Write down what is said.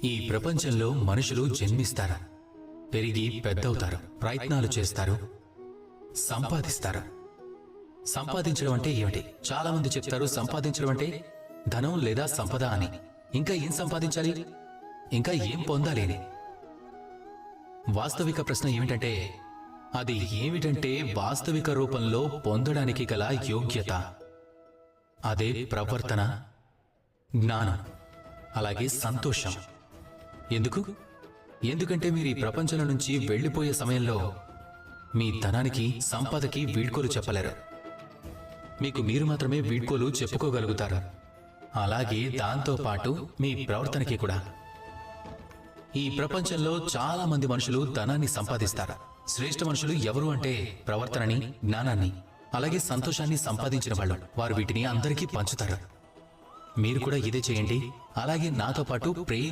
ఈ ప్రపంచంలో మనుషులు జన్మిస్తారు, పెరిగి పెద్దవుతారు, ప్రయత్నాలు చేస్తారు, సంపాదిస్తారు. సంపాదించడం అంటే ఏమిటి? చాలా మంది చెప్తారు సంపాదించడం అంటే ధనం లేదా సంపద అని. ఇంకా ఏం సంపాదించాలి, ఇంకా ఏం పొందాలి అని. వాస్తవిక ప్రశ్న ఏమిటంటే అది ఏమిటంటే వాస్తవిక రూపంలో పొందడానికి గల యోగ్యత. అదే ప్రవర్తన, జ్ఞానం, అలాగే సంతోషం. ఎందుకంటే మీరు ఈ ప్రపంచంలో నుంచి వెళ్ళిపోయే సమయంలో మీ ధనానికి, సంపదకి వీడ్కోలు చెప్పలేరు. మీకు మీరు మాత్రమే వీడ్కోలు చెప్పుకోగలుగుతారు. అలాగే దాంతోపాటు మీ ప్రవర్తనకి కూడా. ఈ ప్రపంచంలో చాలా మంది మనుషులు ధనాన్ని సంపాదిస్తారు. శ్రేష్ఠ మనుషులు ఎవరు అంటే ప్రవర్తనని, జ్ఞానాన్ని, అలాగే సంతోషాన్ని సంపాదించిన వాళ్ళు. వారు వీటిని అందరికీ పంచుతారు. మీరు కూడా ఇదే చేయండి. అలాగే నాతో పాటు ప్రేమ